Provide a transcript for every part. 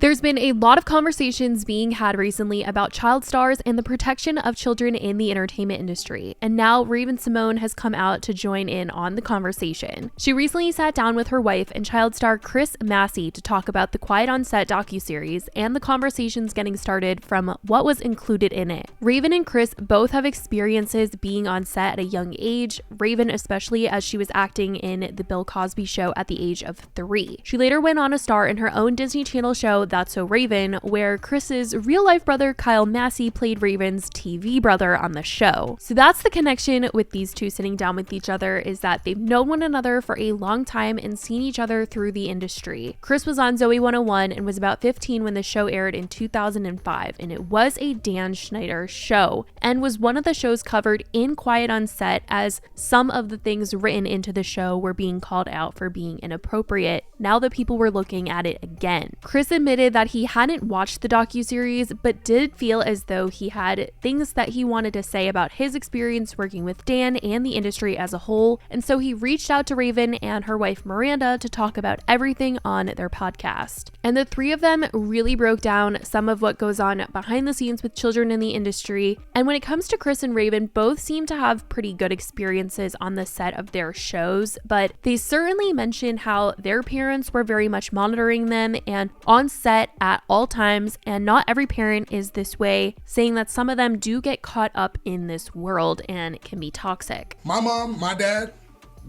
There's been a lot of conversations being had recently about child stars and the protection of children in the entertainment industry, and now Raven-Symoné has come out to join in on the conversation. She recently sat down with her wife and child star Chris Massey to talk about the Quiet on Set docuseries and the conversations getting started from what was included in it. Raven and Chris both have experiences being on set at a young age, Raven especially as she was acting in The Bill Cosby Show at the age of 3. She later went on to star in her own Disney Channel show That's So Raven, where Chris's real-life brother Kyle Massey played Raven's TV brother on the show. So that's the connection with these two sitting down with each other, is that they've known one another for a long time and seen each other through the industry. Chris was on Zoe 101 and was about 15 when the show aired in 2005, and it was a Dan Schneider show and was one of the shows covered in Quiet on Set, as some of the things written into the show were being called out for being inappropriate now that people were looking at it again. Chris admitted that he hadn't watched the docuseries, but did feel as though he had things that he wanted to say about his experience working with Dan and the industry as a whole, and so he reached out to Raven and her wife Miranda to talk about everything on their podcast. And the three of them really broke down some of what goes on behind the scenes with children in the industry. And when it comes to Chris and Raven, both seem to have pretty good experiences on the set of their shows, but they certainly mentioned how their parents were very much monitoring them and on set at all times, and not every parent is this way, saying that some of them do get caught up in this world and it can be toxic. My mom, my dad,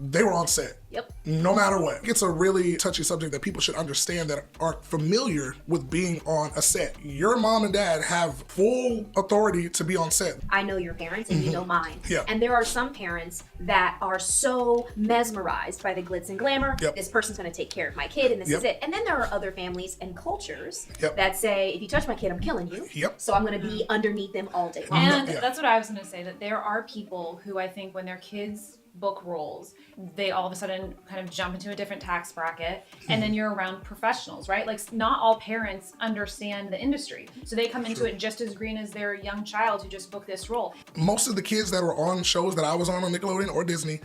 they were on set. Yep. No matter what. It's a really touchy subject that people should understand that aren't familiar with being on a set. Your mom and dad have full authority to be on set. I know your parents and you know mine. Yeah. And there are some parents that are so mesmerized by the glitz and glamour. Yep. This person's going to take care of my kid and this Yep. is it. And then there are other families and cultures Yep. that say, if you touch my kid, I'm killing you. Yep. So I'm going to be underneath them all day long. And Yeah. that's what I was going to say, that there are people who I think when their kids book roles, they all of a sudden kind of jump into a different tax bracket, and then you're around professionals, right? Like, not all parents understand the industry, so they come into it just as green as their young child who just booked this role. Most of the kids that were on shows that I was on Nickelodeon or Disney,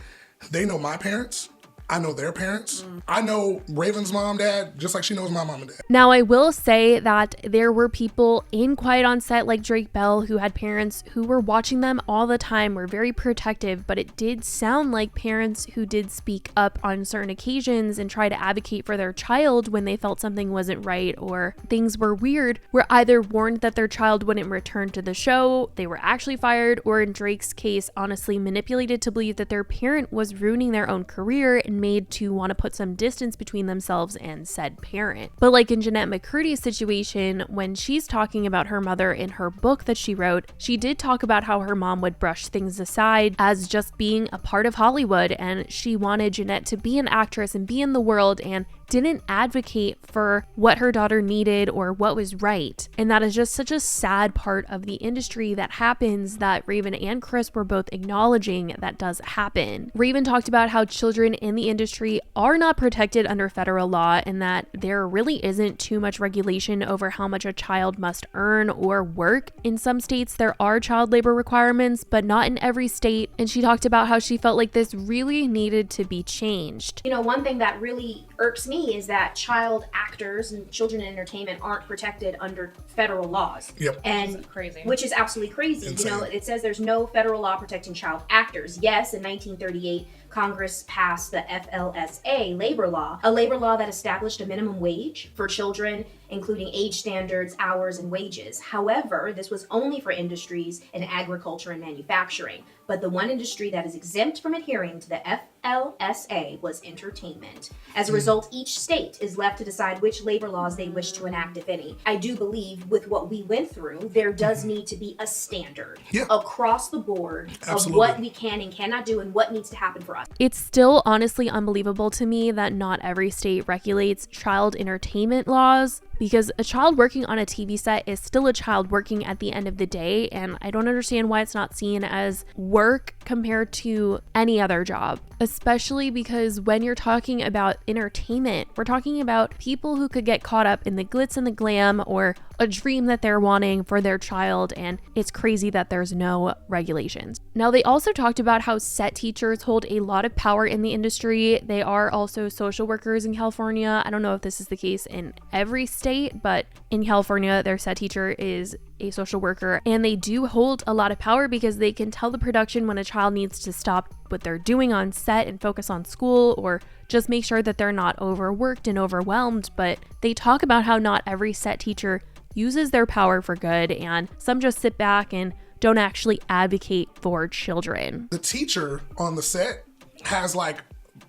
they know my parents. I know their parents. I know Raven's mom, dad, just like she knows my mom and dad. Now, I will say that there were people in Quiet on Set like Drake Bell who had parents who were watching them all the time, were very protective, but it did sound like parents who did speak up on certain occasions and try to advocate for their child when they felt something wasn't right or things were weird, were either warned that their child wouldn't return to the show, they were actually fired, or in Drake's case, honestly manipulated to believe that their parent was ruining their own career and made to want to put some distance between themselves and said parent. But like in Jeanette McCurdy's situation, when she's talking about her mother in her book that she wrote, she did talk about how her mom would brush things aside as just being a part of Hollywood, and she wanted Jeanette to be an actress and be in the world and didn't advocate for what her daughter needed or what was right. And that is just such a sad part of the industry that happens, that Raven and Chris were both acknowledging that does happen. Raven talked about how children in the industry are not protected under federal law and that there really isn't too much regulation over how much a child must earn or work. In some states, there are child labor requirements, but not in every state. And she talked about how she felt like this really needed to be changed. You know, one thing that really irks me is that child actors and children in entertainment aren't protected under federal laws. Yep. And Crazy. Which is absolutely crazy. Insane. You know, it says there's no federal law protecting child actors. Yes, in 1938, Congress passed the FLSA labor law, a labor law that established a minimum wage for children, including age standards, hours, and wages. However, this was only for industries in agriculture and manufacturing. But the one industry that is exempt from adhering to the FLSA was entertainment. As a result, each state is left to decide which labor laws they wish to enact, if any. I do believe with what we went through, there does need to be a standard across the board Absolutely. of what we can and cannot do and what needs to happen for us. It's still honestly unbelievable to me that not every state regulates child entertainment laws, because a child working on a TV set is still a child working at the end of the day, and I don't understand why it's not seen as work compared to any other job, especially because when you're talking about entertainment, we're talking about people who could get caught up in the glitz and the glam or a dream that they're wanting for their child, and it's crazy that there's no regulations. Now, they also talked about how set teachers hold a lot of power in the industry. They are also social workers in California. I don't know if this is the case in every state, state, but in California, their set teacher is a social worker, and they do hold a lot of power because they can tell the production when a child needs to stop what they're doing on set and focus on school, or just make sure that they're not overworked and overwhelmed. But they talk about how not every set teacher uses their power for good, and some just sit back and don't actually advocate for children. The teacher on the set has like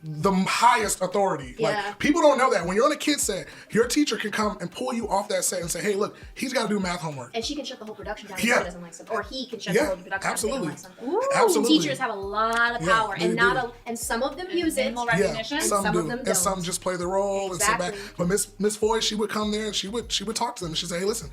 the highest authority. Yeah. Like, people don't know that. When you're on a kid's set, your teacher can come and pull you off that set and say, hey, look, he's got to do math homework. And she can shut the whole production down if Yeah. she doesn't like something. Or he can shut Yeah, the whole production absolutely. down if they don't like something. Absolutely. Teachers have a lot of Yeah, power, they and do. and some of them use it. Minimal Yeah, recognition. some some do, of them and some don't. just play the role and sit back. Exactly. But Miss Foy, she would come there and she would talk to them and she'd say, hey, listen,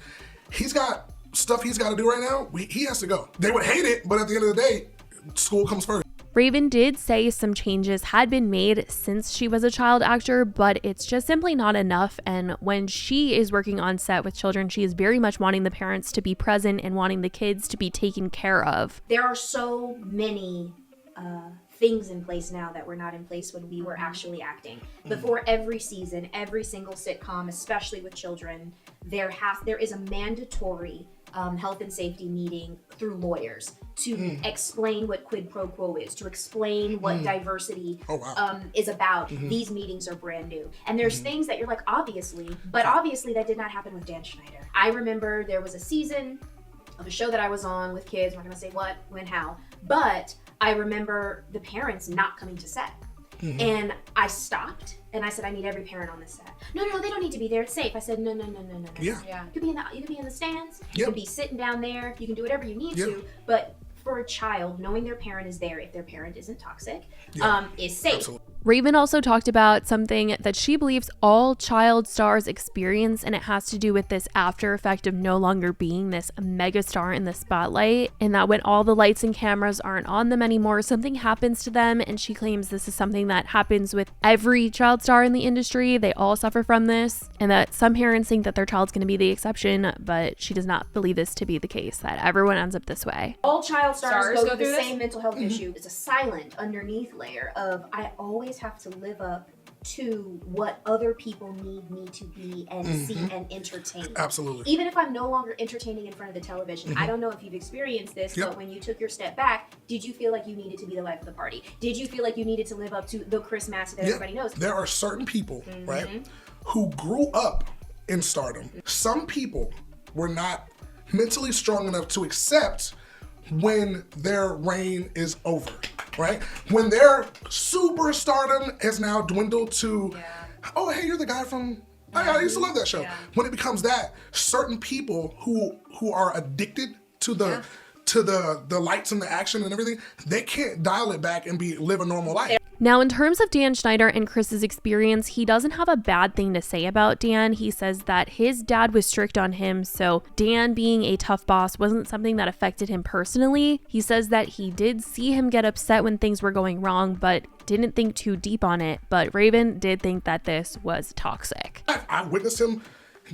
he's got stuff he's got to do right now. He has to go. They would hate it, but at the end of the day, school comes first. Raven did say some changes had been made since she was a child actor, but it's just simply not enough. And when she is working on set with children, she is very much wanting the parents to be present and wanting the kids to be taken care of. There are so many things in place now that were not in place when we were actually acting. Before every season, every single sitcom, especially with children, there is a mandatory health and safety meeting through lawyers to explain what quid pro quo is, to explain what diversity is about. These meetings are brand new. And there's things that you're like, obviously, but obviously that did not happen with Dan Schneider. I remember there was a season of a show that I was on with kids. We're not gonna say what, when, how, but I remember the parents not coming to set. And I stopped and I said, I need every parent on this set. No, they don't need to be there. It's safe. I said, no. Yeah. Yeah. You can be in the stands. You Yep. can be sitting down there. You can do whatever you need to. But for a child, knowing their parent is there, if their parent isn't toxic, is safe. Absolutely. Raven also talked about something that she believes all child stars experience, and it has to do with this after effect of no longer being this megastar in the spotlight, and that when all the lights and cameras aren't on them anymore, something happens to them. And she claims this is something that happens with every child star in the industry. They all suffer from this, and that some parents think that their child's going to be the exception, but she does not believe this to be the case, that everyone ends up this way. All child stars go through the through this? same mental health issue. It's a silent underneath layer of I always have to live up to what other people need me to be and see and entertain. Absolutely. Even if I'm no longer entertaining in front of the television. I don't know if you've experienced this, Yep. but when you took your step back, did you feel like you needed to be the life of the party? Did you feel like you needed to live up to the Chris Massey that everybody knows? There are certain people, right, who grew up in stardom. Some people were not mentally strong enough to accept when their reign is over, right? When their superstardom has now dwindled to, oh, hey, you're the guy from, I used to love that show. When it becomes that, certain people who are addicted to the the lights and the action and everything, they can't dial it back and live a normal life. Now, in terms of Dan Schneider and Chris's experience, he doesn't have a bad thing to say about Dan. He says that his dad was strict on him, so Dan being a tough boss wasn't something that affected him personally. He says that he did see him get upset when things were going wrong, but didn't think too deep on it. But Raven did think that this was toxic. I witnessed him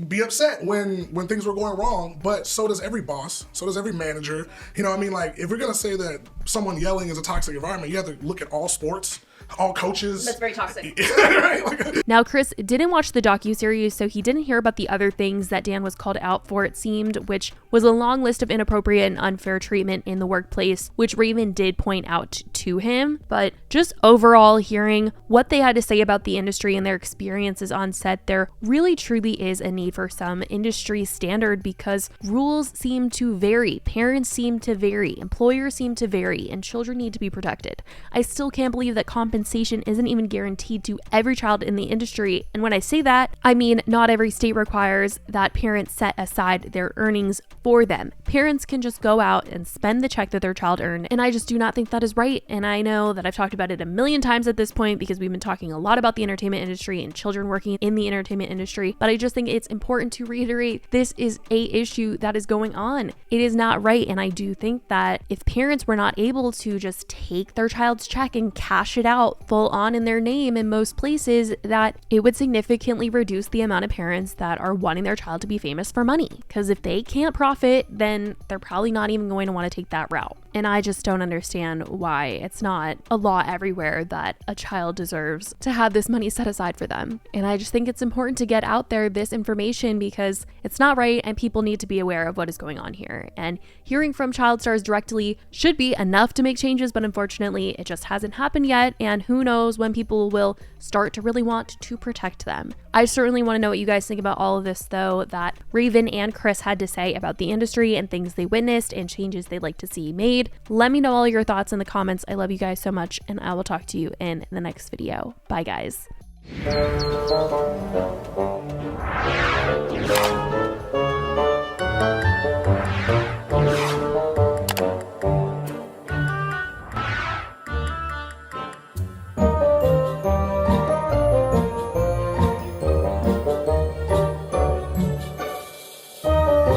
be upset when things were going wrong, but so does every boss, so does every manager. You know what I mean? Like, if we're gonna say that someone yelling is a toxic environment, you have to look at all sports, all coaches. That's very toxic. Right? Like, Now, Chris didn't watch the docuseries, so he didn't hear about the other things that Dan was called out for, it seemed, which was a long list of inappropriate and unfair treatment in the workplace, which Raven did point out to him. But just overall, hearing what they had to say about the industry and their experiences on set, there really truly is a need for some industry standard, because rules seem to vary, parents seem to vary, employers seem to vary, and children need to be protected. I still can't believe that compensation isn't even guaranteed to every child in the industry. And when I say that, I mean not every state requires that parents set aside their earnings for them. Parents can just go out and spend the check that their child earned, and I just do not think that is right. And I know that I've talked about it a million times at this point, because we've been talking a lot about the entertainment industry and children working in the entertainment industry, but I just think it's important to reiterate this is a issue that is going on. It is not right, and I do think that if parents were not able to just take their child's check and cash it out full on in their name in most places, that it would significantly reduce the amount of parents that are wanting their child to be famous for money. Because if they can't profit, then they're probably not even going to want to take that route. And I just don't understand why it's not a law everywhere that a child deserves to have this money set aside for them. And I just think it's important to get out there this information because it's not right and people need to be aware of what is going on here. And hearing from child stars directly should be enough to make changes, but unfortunately it just hasn't happened yet. And who knows when people will start to really want to protect them. I certainly want to know what you guys think about all of this, though, that Raven and Chris had to say about the industry and things they witnessed and changes they'd like to see made. Let me know all your thoughts in the comments. I love you guys so much, and I will talk to you in the next video. Bye, guys.